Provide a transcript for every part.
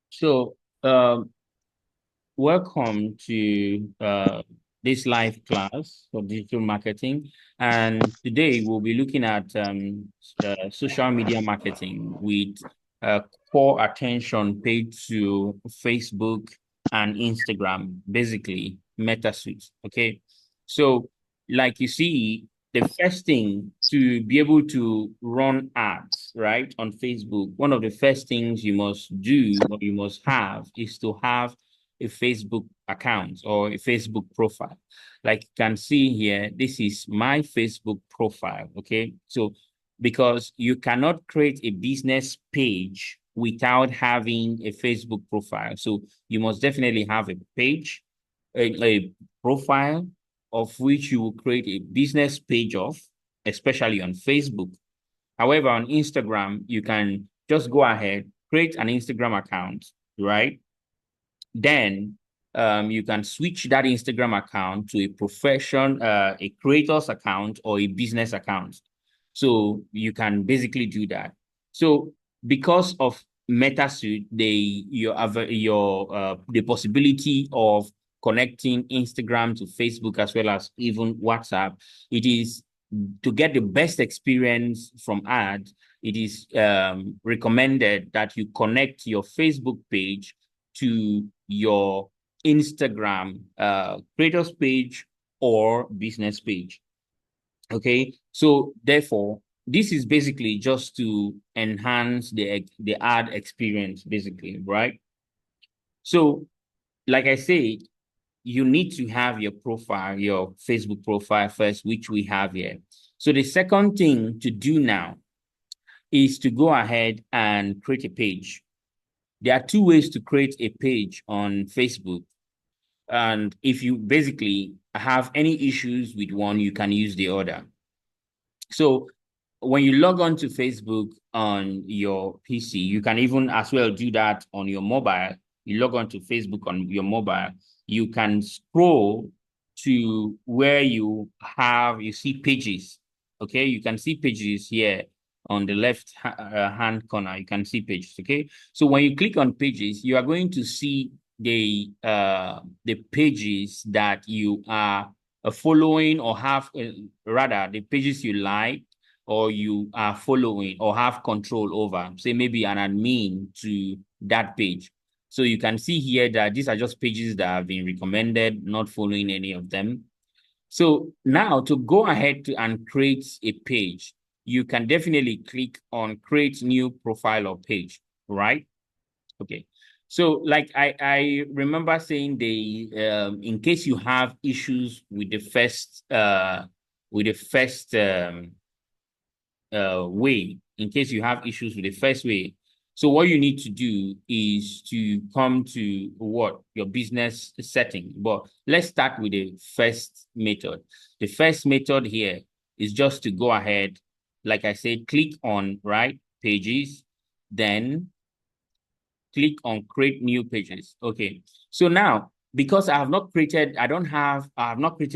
So, welcome to this live class for digital marketing. And today we'll be looking at social media marketing with uh, core attention paid to Facebook and Instagram, basically MetaSuite. Okay. So, like you see, the first thing to be able to run ads, right, on Facebook, one of the first things you must do or you must have is to have a Facebook account or a Facebook profile. Like you can see here, this is my Facebook profile. Okay. So, because you cannot create a business page without having a Facebook profile. So, you must definitely have a page, a profile of which you will create a business page of, especially on Facebook. However, on Instagram, you can just go ahead, create an Instagram account, right? Then you can switch that Instagram account to a creator's account or a business account. So you can basically do that. So because of MetaSuite, you have the possibility of connecting Instagram to Facebook as well as even WhatsApp. It is to get the best experience from ads. It is recommended that you connect your Facebook page to your Instagram creators page or business page. Okay, so therefore, this is basically just to enhance the ad experience, basically, right? So, like I said, you need to have your profile, your Facebook profile first, which we have here. So the second thing to do now is to go ahead and create a page. There are two ways to create a page on Facebook. And if you basically have any issues with one, you can use the other. So when you log on to Facebook on your PC, you can even as well do that on your mobile. You log on to Facebook on your mobile, you can scroll to where you see pages. Okay, you can see pages here on the left hand corner. You can see pages. Okay, so when you click on pages, you are going to see the pages that you are following or have rather the pages you like or you are following or have control over, say maybe an admin to that page. So you can see here that these are just pages that have been recommended, not following any of them. So now to go ahead and create a page, you can definitely click on create new profile or page, right? Okay. So like I remember saying in case you have issues with the first way, in case you have issues with the first way. So what you need to do is to come to what your business setting. But let's start with the first method. The first method here is just to go ahead, like I said, click on right pages, then click on create new pages. Okay. So now, because I have not created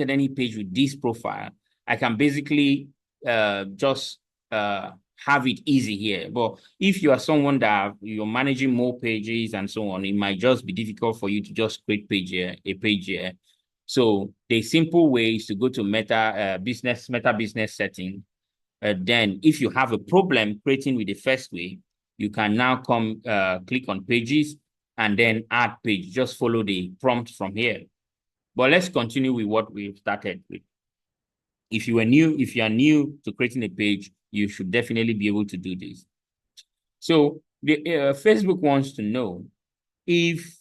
any page with this profile, I can basically just have it easy here. But if you are someone that you're managing more pages and so on, it might just be difficult for you to just create a page here. So the simple way is to go to Meta Business setting. Then if you have a problem creating with the first way, you can now come click on pages and then add page. Just follow the prompt from here. But let's continue with what we've started with. If you are new to creating a page, you should definitely be able to do this. So the Facebook wants to know if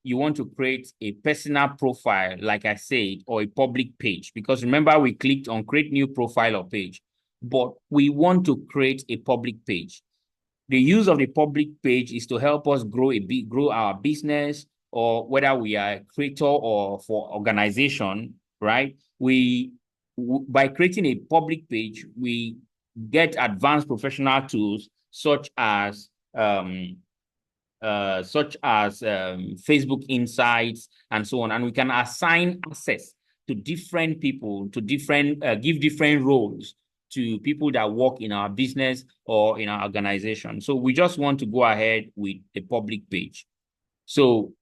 you want to create a personal profile, like I said, or a public page, because remember we clicked on create new profile or page, but we want to create a public page. The use of the public page is to help us grow our business, or whether we are a creator or for organization, right? By creating a public page, we get advanced professional tools such as Facebook Insights and so on. And we can assign access to different people, to give different roles to people that work in our business or in our organization. So we just want to go ahead with a public page. So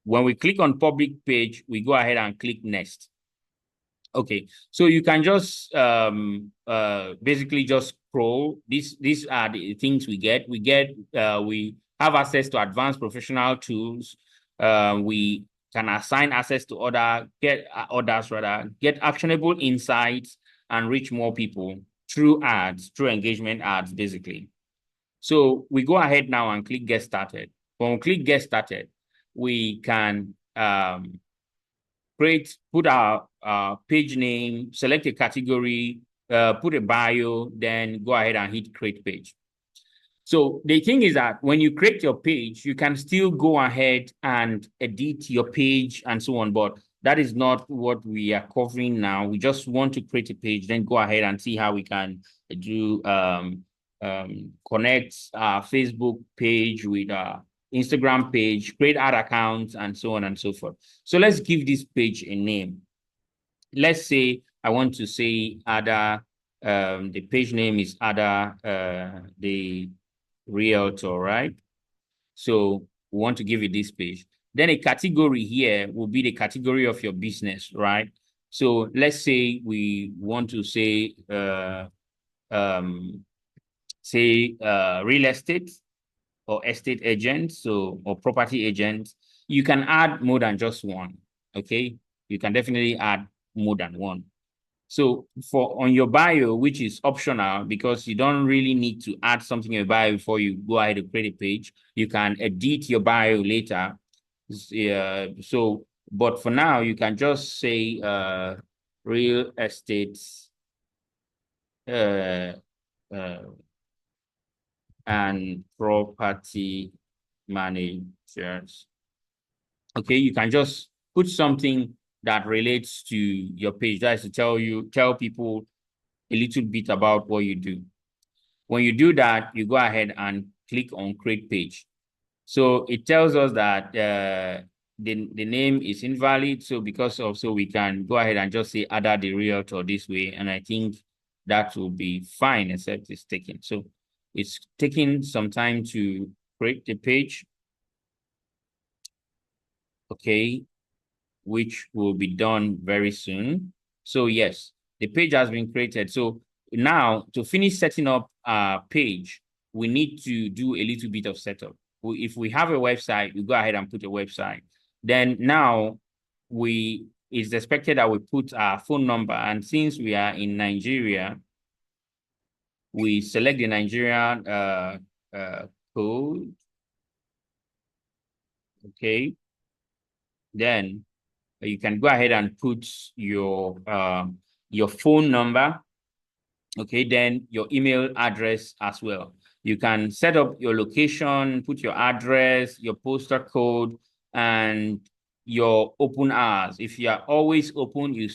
when we click on public page, we go ahead and click next. Okay, so you can just basically just scroll. These are the things we get. We have access to advanced professional tools. We can assign access to others rather, get actionable insights and reach more people through ads, through engagement ads, basically. So we go ahead now and click get started. When we click get started, we can put our page name, select a category, put a bio, then go ahead and hit create page. So the thing is that when you create your page, you can still go ahead and edit your page and so on, but that is not what we are covering now. We just want to create a page, then go ahead and see how we can do connect our Facebook page with our Instagram page, create ad accounts, and so on and so forth. So let's give this page a name. Let's say I want to say Ada, the page name is Ada, the realtor, right? So we want to give it this page. Then a category here will be the category of your business, right? So let's say we want to say, real estate or estate agent, so, or property agent. You can add more than just one, okay? You can definitely add more than one. So for on your bio, which is optional because you don't really need to add something in your bio before you go ahead and create a page, you can edit your bio later. But for now, you can just say real estate and property managers. Okay, you can just put something that relates to your page. That is to tell people a little bit about what you do. When you do that, you go ahead and click on create page. So it tells us that the name is invalid. So we can go ahead and just say Ada the realtor this way. And I think that will be fine, except it's taking. So it's taking some time to create the page. Okay, which will be done very soon. So yes, the page has been created. So now to finish setting up our page, we need to do a little bit of setup. If we have a website, we go ahead and put a website. Then now it's expected that we put our phone number. And since we are in Nigeria, we select the Nigerian code. Okay. Then you can go ahead and put your phone number. Okay, then your email address as well. You can set up your location, put your address, your postal code, and your open hours. If you are always open, you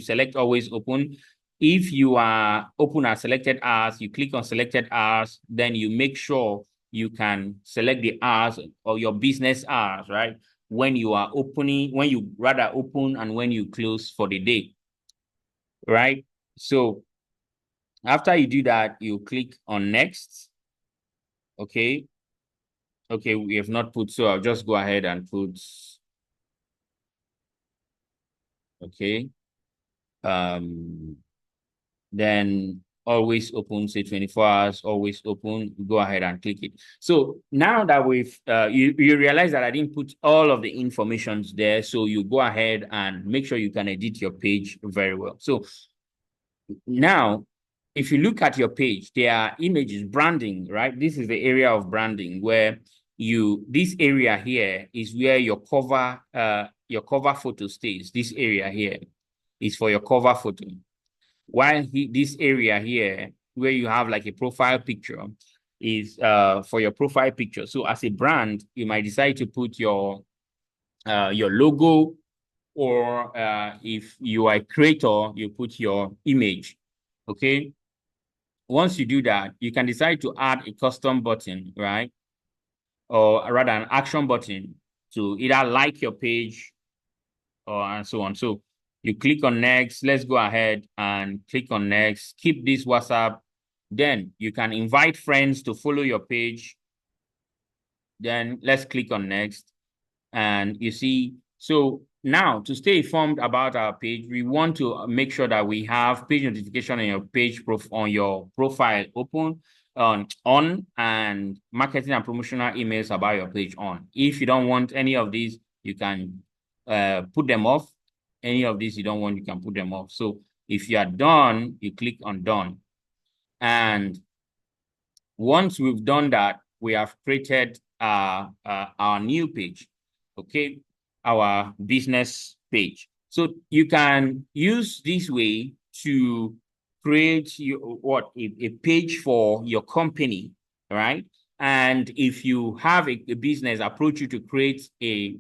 select always open. If you are open at selected hours, you click on selected hours, then you make sure you can select the hours or your business hours, right? When you are opening, when you rather open and when you close for the day, right? So after you do that, you click on next. Okay. Okay, we have not put, so I'll just go ahead and put, okay. Then always open, say 24 hours, always open, go ahead and click it. So now that we've, you realize that I didn't put all of the informations there. So you go ahead and make sure you can edit your page very well. So now, if you look at your page, there are images, branding, right? This is the area of branding where this area here is where your cover photo stays. This area here is for your cover photo. While this area here, where you have like a profile picture, is for your profile picture. So as a brand, you might decide to put your logo, or if you are a creator, you put your image. Okay. Once you do that, you can decide to add a custom button, right? Or rather an action button to either like your page or and so on. So You click on next. Let's go ahead and click on next. Keep this WhatsApp. Then you can invite friends to follow your page. Then let's click on next. And you see, so now to stay informed about our page, we want to make sure that we have page notification on your page on your profile open on and marketing and promotional emails about your page on. If you don't want any of these, you can put them off. Any of these you don't want, you can put them off. So if you are done, you click on done. And once we've done that, we have created our new page, okay, our business page. So you can use this way to create a page for your company, right? And if you have a business approach you to create a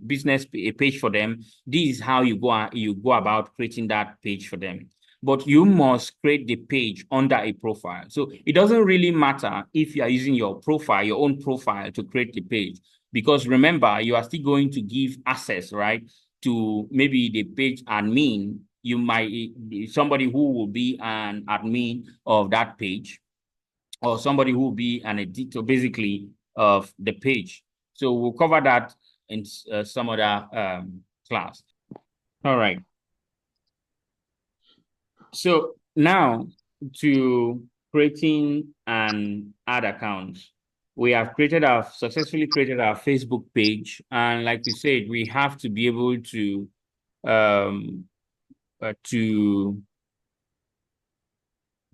page for them, this is how you go about creating that page for them. But you must create the page under a profile. So it doesn't really matter if you are using your profile, your own profile to create the page, because remember, you are still going to give access, right, to maybe the page admin. You might, somebody who will be an admin of that page, or somebody who will be an editor, basically, of the page. So we'll cover that in some other class. All right. So now to creating an ad account. We have successfully created our Facebook page. And like we said, we have to be able to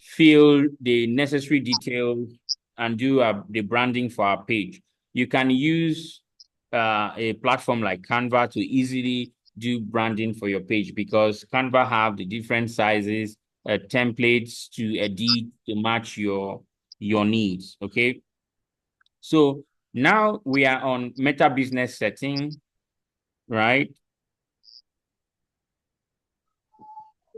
fill the necessary details and do the branding for our page. You can use a platform like Canva to easily do branding for your page, because Canva have the different sizes, templates to edit to match your needs. Okay. So now we are on Meta Business setting, right?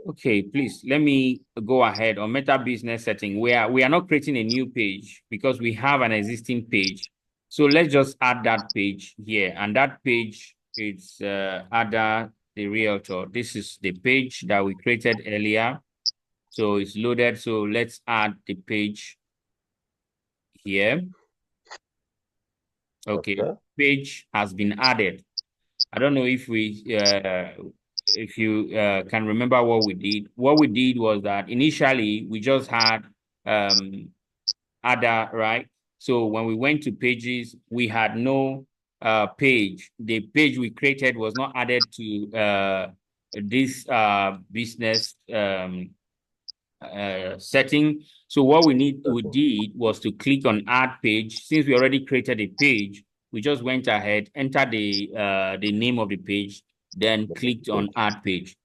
Okay, please let me go ahead on Meta Business setting. We are not creating a new page because we have an existing page. So let's just add that page here, and that page is Ada the Realtor. This is the page that we created earlier. So it's loaded. So let's add the page here. Okay. Page has been added. I don't know if you can remember what we did. What we did was that initially we just had Ada, right? So when we went to pages, we had no page. The page we created was not added to this business setting. So what we did was to click on add page. Since we already created a page, we just went ahead, entered the name of the page, then clicked on add page.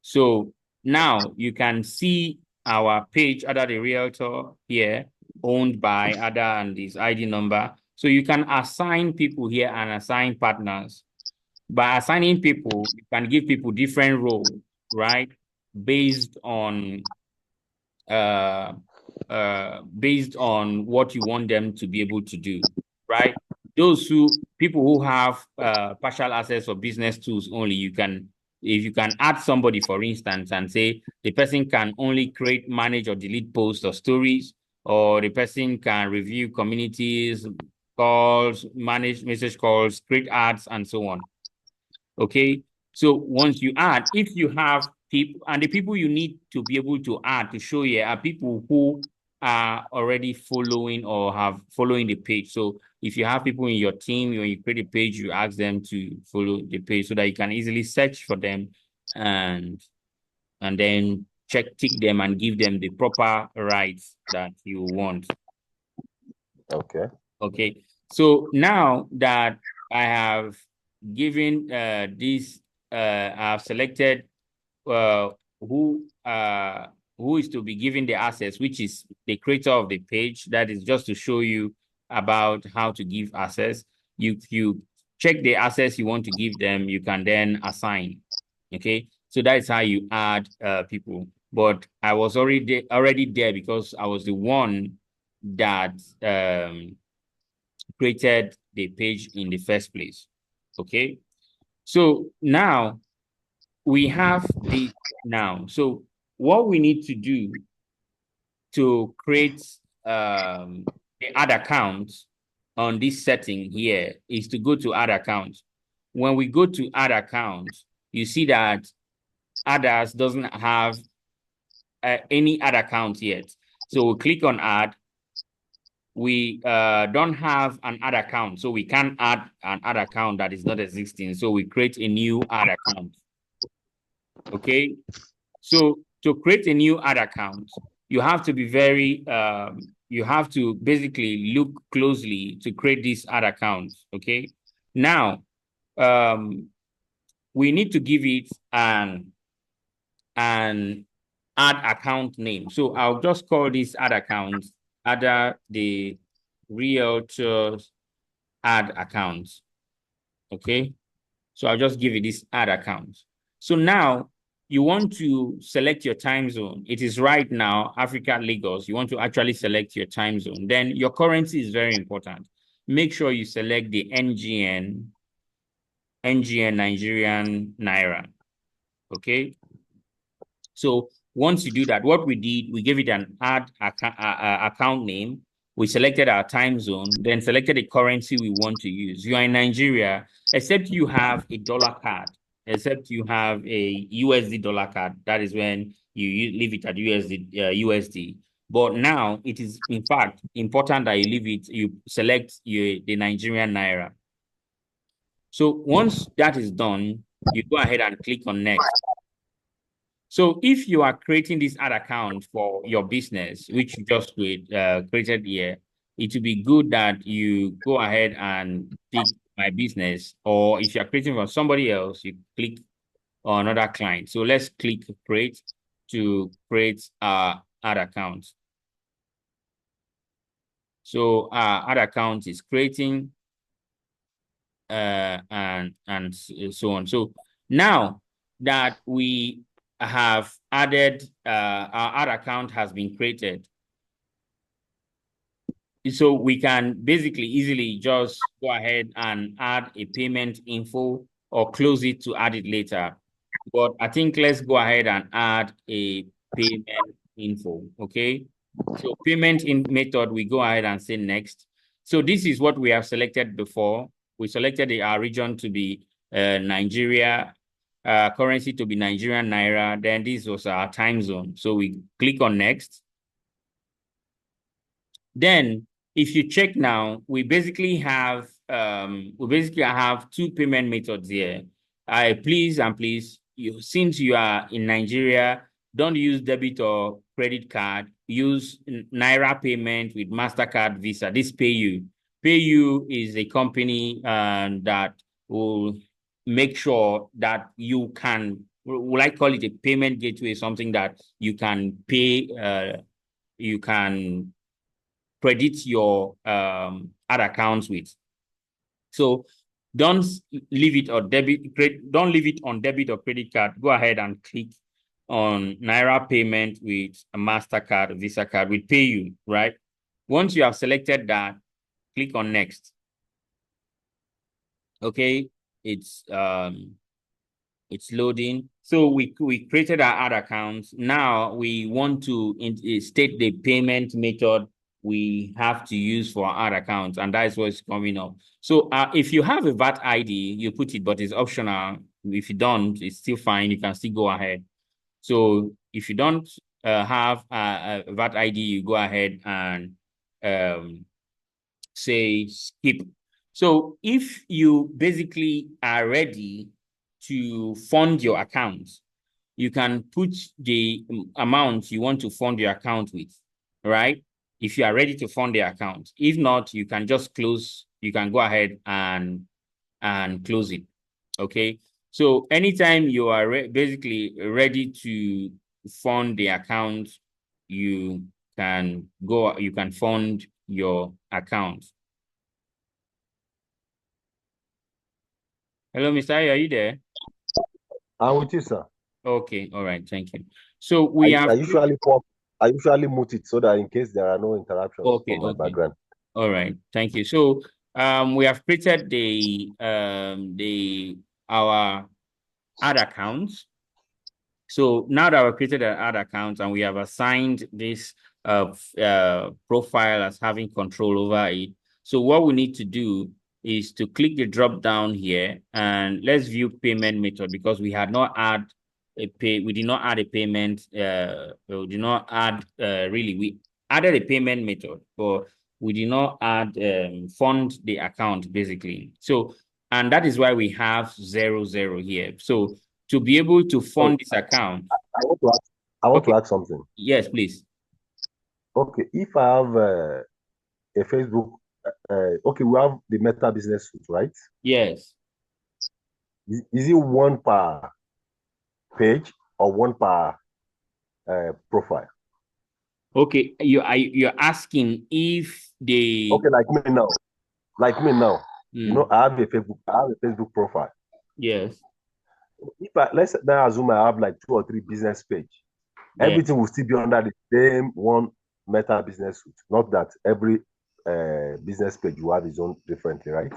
So now you can see our page, Ada the Realtor, here, owned by Ada and his ID number. So you can assign people here and assign partners. By assigning people, you can give people different roles, right? Based on what you want them to be able to do, right? People who have partial access or business tools only, if you can add somebody, for instance, and say the person can only create, manage, or delete posts or stories, or the person can review communities, calls, manage message calls, create ads, and so on. Okay. So once you add, if you have people, and the people you need to be able to add to show here are people who are already following or have following the page. So if you have people in your team, when you create a page, you ask them to follow the page so that you can easily search for them and then tick them and give them the proper rights that you want. Okay. Okay. So now that I have given this, I've selected who is to be given the access, which is the creator of the page. That is just to show you about how to give access. You check the access you want to give them, you can then assign. Okay, so that's how you add people. But I was already there because I was the one that created the page in the first place. Okay, so now we have the now. So what we need to do to create the add account on this setting here is to go to add account. When we go to add account, you see that others doesn't have any add account yet. So we click on add. We don't have an add account, so we can't add an add account that is not existing. So we create a new add account. Okay. So to create a new add account, you have to be very, you have to basically look closely to create this add account. Okay. Now, we need to give it an add account name. So I'll just call this add account Ada the Realtors add account. Okay. So I'll just give it this add account. So now you want to select your time zone. It is right now, Africa, Lagos. You want to actually select your time zone. Then your currency is very important. Make sure you select the NGN Nigerian Naira. Okay. So once you do that, what we did, we gave it an add account name. We selected our time zone, then selected the currency we want to use. You are in Nigeria, except you have a dollar card, except you have a USD dollar card. That is when you leave it at USD. But now it is, in fact, important that you leave it, you select the Nigerian Naira. So once that is done, you go ahead and click on next. So if you are creating this ad account for your business, which you just created here, it would be good that you go ahead and pick my business, or if you're creating for somebody else, you click on another client. So let's click create to create ad account. So ad account is creating and so on. So now that we have added, our ad account has been created. So we can basically easily just go ahead and add a payment info or close it to add it later. But I think let's go ahead and add a payment info, okay? So payment in method, we go ahead and say next. So this is what we have selected before. We selected our region to be Nigeria, currency to be Nigerian Naira. Then this was our time zone. So we click on next. Then if you check now, we basically have two payment methods here. Please, since you are in Nigeria, don't use debit or credit card. Use Naira payment with MasterCard, Visa. This PayU. PayU is a company that will make sure that you can, will I call it a payment gateway, something that you can pay, you can credit your ad accounts with. So don't leave it on debit or credit card. Go ahead and click on Naira payment with a MasterCard, Visa card with PayU, right? Once you have selected that, click on next. Okay, it's loading. So we created our ad accounts. Now we want to state the payment method we have to use for our ad accounts, and that is what's coming up. So if you have a VAT ID, you put it, but it's optional. If you don't, it's still fine. You can still go ahead. So if you don't have a VAT ID, you go ahead and say skip. So if you basically are ready to fund your account, you can put the amount you want to fund your account with, right? If you are ready to fund the account. If not, you can just close, you can go ahead and close it, okay? So anytime you are basically ready to fund the account, you can fund your account. Hello, Mr. Ayo, are you there? I'm with you, sir. Okay, all right, thank you. So we I usually mute it so that in case there are no interruptions from my background. All right, thank you. So we have created our ad accounts. So now that we've created an ad account and we have assigned this profile as having control over it. So what we need to do is to click the drop down here and let's view payment method because we had not add we did not add a payment. We did not add really. We added a payment method, but we did not add fund the account basically. So and that is why we have 00 here. So to be able to fund this account. I want to ask something. Yes, please. Okay, if I have a Facebook, okay, we have the Meta Business Suite, right? Yes. Is it one per page or one per profile? Okay, you're asking if they okay, like me now. You know, I have a Facebook profile. Yes. If let's now assume I have like 2 or 3 business page, everything will still be under the same one Meta Business Suite. Not that every business page you have its own differently, right?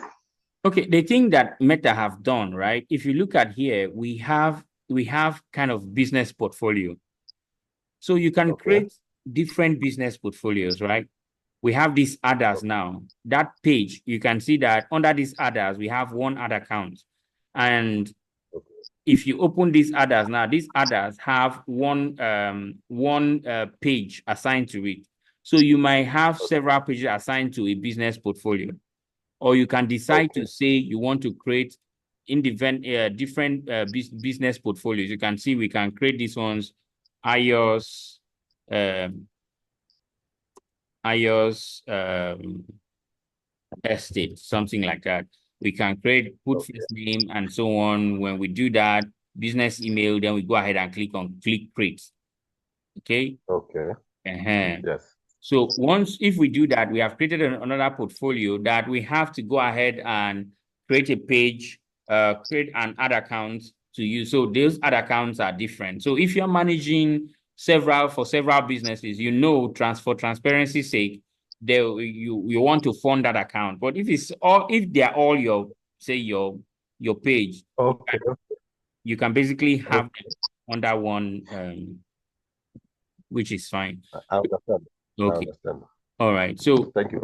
Okay, the thing that Meta have done, right? If you look at here, we have kind of business portfolio. So you can create different business portfolios, right? We have these others now. That page, you can see that under these others, we have one ad account. And if you open these others now, these others have one page assigned to it. So you might have several pages assigned to a business portfolio. Or you can decide to say you want to create different business portfolios. You can see we can create these ones, iOS estate, something like that. We can put first name and so on. When we do that, business email, then we go ahead and click create. Okay. Okay. Yes. So if we do that, we have created another portfolio that we have to go ahead and create a page, create an ad account to use. So those ad accounts are different. So if you're managing for several businesses, for transparency's sake, you want to fund that account. But if they're all your page, you can basically have them under one, which is fine. I understand. Okay. I understand. All right. So thank you.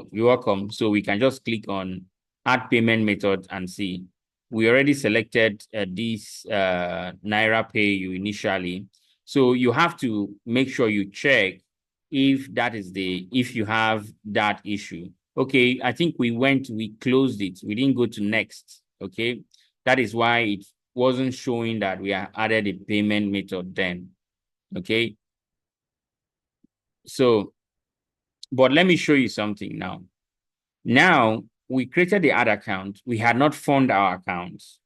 You're welcome. So we can just click on add payment method and see. We already selected this Naira PayU initially. So you have to make sure you check if you have that issue. Okay, I think we closed it. We didn't go to next. Okay, that is why it wasn't showing that we added a payment method then. Okay, so but let me show you something now. Now, we created the ad account. We had not funded our accounts.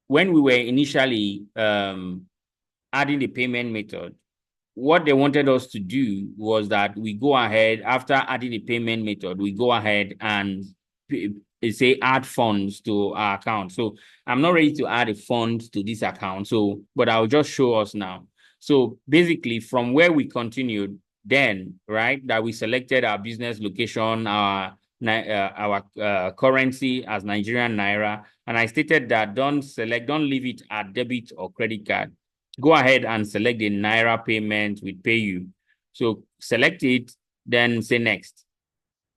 When we were initially adding the payment method, what they wanted us to do was that we go ahead, after adding the payment method, we go ahead and say add funds to our account. So I'm not ready to add a fund to this account. But I'll just show us now. So basically, from where we continued, then, right, that we selected our business location, our currency as Nigerian Naira. And I stated that don't leave it at debit or credit card. Go ahead and select the Naira payment with PayU. So select it, then say next.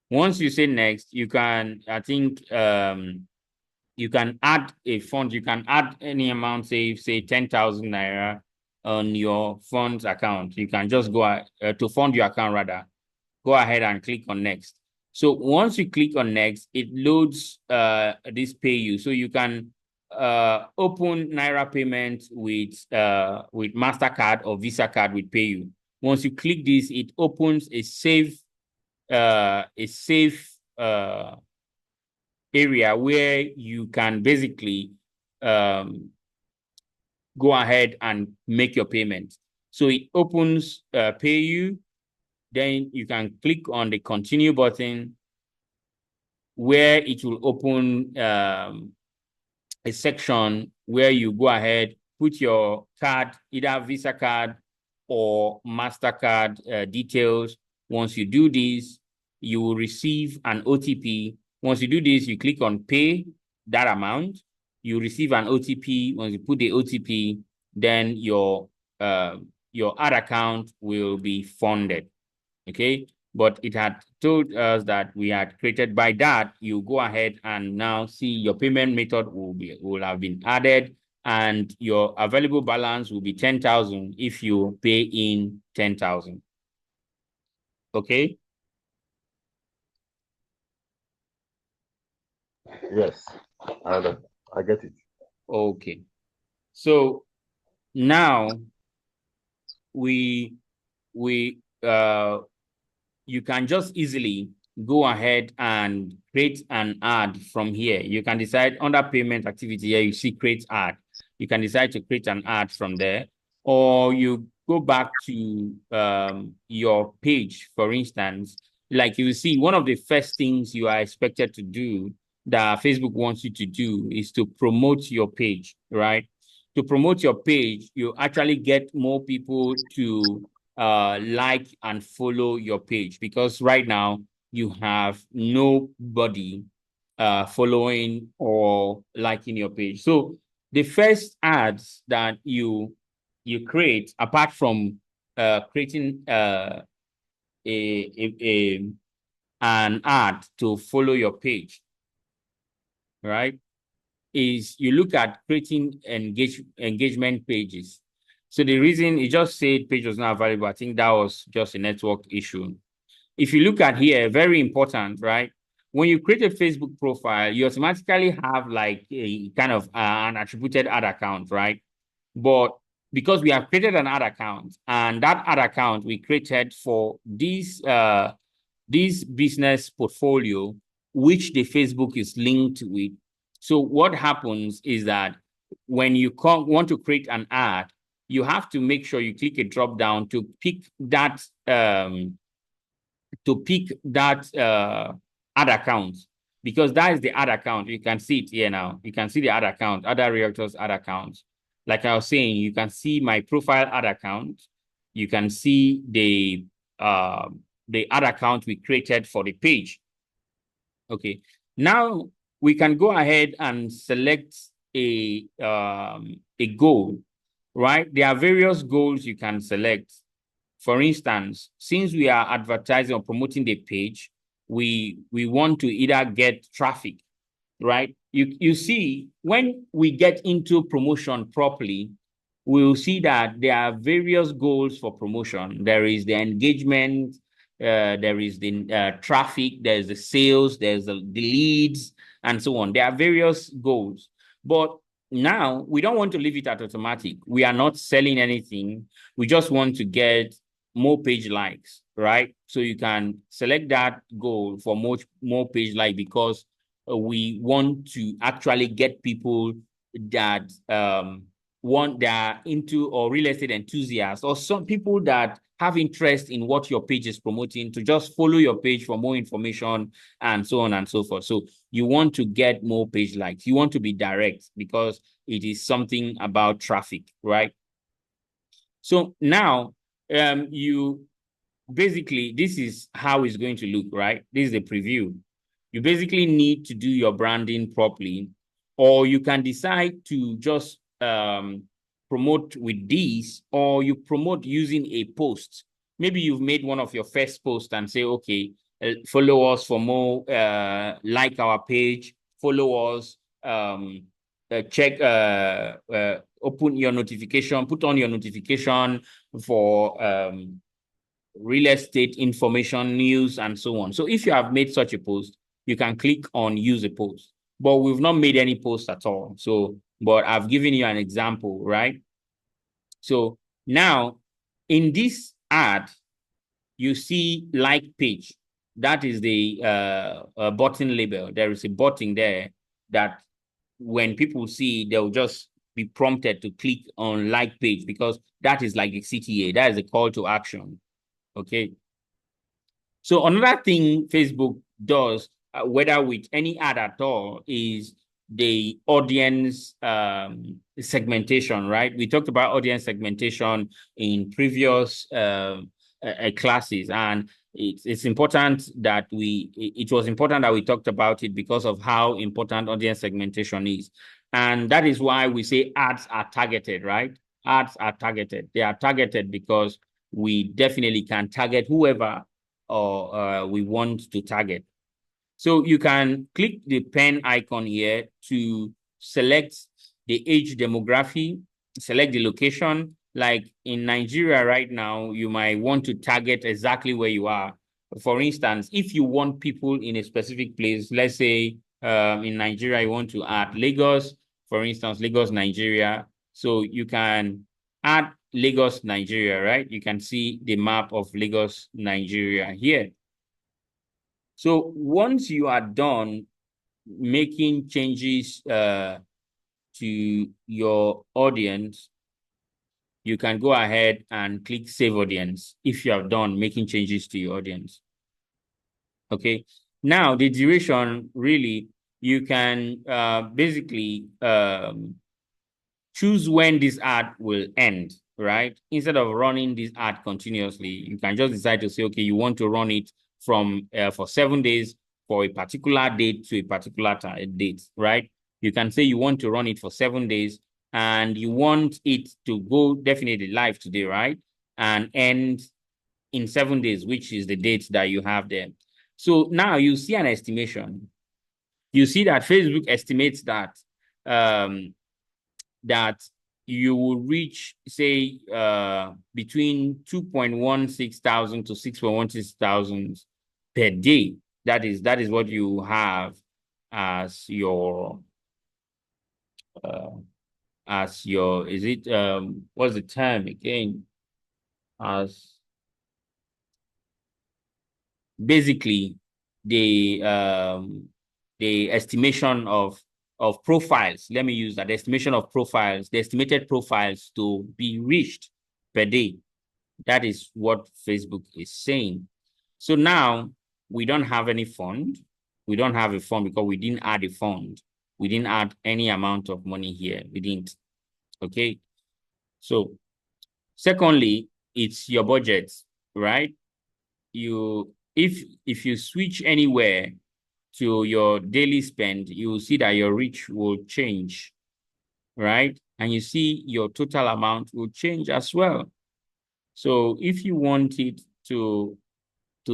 Once you say next, you can, I think, you can add a fund. You can add any amount, say 10,000 Naira on your funds account. You can just go to fund your account rather. Go ahead and click on next. So once you click on next, it loads this PayU. So you can open Naira payment with MasterCard or Visa card with PayU. Once you click this, it opens a safe area where you can basically go ahead and make your payment. So it opens PayU. Then you can click on the continue button where it will open a section where you go ahead, put your card, either Visa card or MasterCard details. Once you do this, you will receive an OTP. Once you do this, you click on pay that amount. You receive an OTP. Once you put the OTP, then your ad account will be funded. Okay, but it had told us that we had created. By that, you go ahead and now see your payment method will have been added, and your available balance will be 10,000 if you pay in 10,000. Okay. Yes, I get it. Okay. So now we you can just easily go ahead and create an ad from here. You can decide under payment activity here, you see create ad. You can decide to create an ad from there, or you go back to your page, for instance. Like you see, one of the first things you are expected to do that Facebook wants you to do is to promote your page, right? To promote your page, you actually get more people to like and follow your page, because right now you have nobody following or liking your page. So the first ads that you create, apart from creating an ad to follow your page, right, is you look at creating engagement pages. So the reason it just said page was not available, I think that was just a network issue. If you look at here, very important, right? When you create a Facebook profile, you automatically have like a kind of an attributed ad account, right? But because we have created an ad account, and that ad account we created for this business portfolio, which the Facebook is linked with. So what happens is that when you want to create an ad, you have to make sure you click a drop down to pick that ad account, because that is the ad account. You can see it here now. You can see the ad account, other realtors ad accounts. Like I was saying, you can see my profile ad account. You can see the ad account we created for the page. Okay. Now we can go ahead and select a goal, right? There are various goals you can select. For instance, since we are advertising or promoting the page, we want to either get traffic, right? You see, when we get into promotion properly, we'll see that there are various goals for promotion. There is the engagement, there is the traffic, there's the sales, there's the leads, and so on. There are various goals. But now we don't want to leave it at automatic. We are not selling anything. We just want to get more page likes, right? So you can select that goal for more page like, because we want to actually get people that that are into, or real estate enthusiasts, or some people that have interest in what your page is promoting, to just follow your page for more information and so on and so forth. So you want to get more page likes. You want to be direct, because it is something about traffic, right? So now you basically, this is how it's going to look, right? This is the preview. You basically need to do your branding properly, or you can decide to just promote with these, or you promote using a post. Maybe you've made one of your first posts and say, okay, follow us for more, like our page, follow us, check, open your notification, put on your notification for real estate information, news, and so on. So if you have made such a post, you can click on use a post. But we've not made any post at all. So, but I've given you an example, right? So now in this ad, you see like page. That is the button label. There is a button there that when people see, they'll just be prompted to click on like page, because that is like a CTA. That is a call to action. Okay. So another thing Facebook does, whether with any ad at all, is the audience segmentation, right? We talked about audience segmentation in previous classes, and it's important that it was important that we talked about it, because of how important audience segmentation is. And that is why we say ads are targeted, right? ads are targeted. They are targeted because we definitely can target whoever or we want to target. So you can click the pen icon here to select the age demography, select the location. Like in Nigeria right now, you might want to target exactly where you are. For instance, if you want people in a specific place, let's say in Nigeria, you want to add Lagos, for instance, Lagos, Nigeria. So you can add Lagos, Nigeria, right? You can see the map of Lagos, Nigeria here. So once you are done making changes to your audience, you can go ahead and click Save Audience if you have done making changes to your audience. Okay. Now, the duration, really, you can basically choose when this ad will end, right? Instead of running this ad continuously, you can just decide to say, okay, you want to run it from for 7 days for a particular date to a particular date, right? You can say you want to run it for 7 days and you want it to go definitely live today, right? And end in 7 days, which is the date that you have there. So now you see an estimation. You see that Facebook estimates that that you will reach, say, between 2.16 thousand to 6.16 thousand per day. That is what you have as your is it what's the term again? As basically the estimation of profiles. Let me use that. The estimation of profiles, the estimated profiles to be reached per day. That is what Facebook is saying. So now we don't have any fund. We don't have a fund because we didn't add a fund. We didn't add any amount of money here. We didn't. Okay. So secondly, it's your budget, right? If you switch anywhere to your daily spend, you will see that your reach will change, right? And you see your total amount will change as well. So if you want it to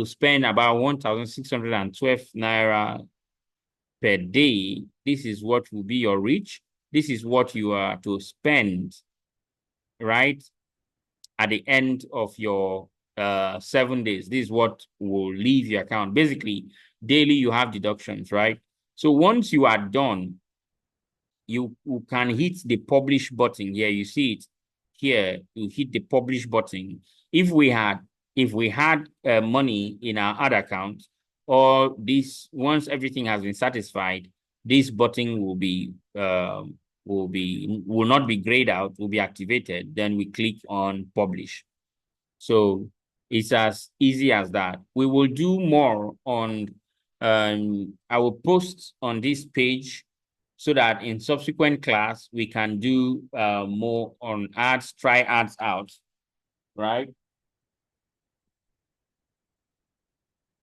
spend about 1,612 naira per day, this is what will be your reach. This is what you are to spend, right? At the end of your 7 days, this is what will leave your account. Basically, daily you have deductions, right? So once you are done, you can hit the publish button here. You see it here. You hit the publish button. If we had money in our ad account, or this once everything has been satisfied, this button will not be grayed out, will be activated. Then we click on publish. So it's as easy as that. We will do more on I will post on this page so that in subsequent class we can do more on ads, try ads out, right?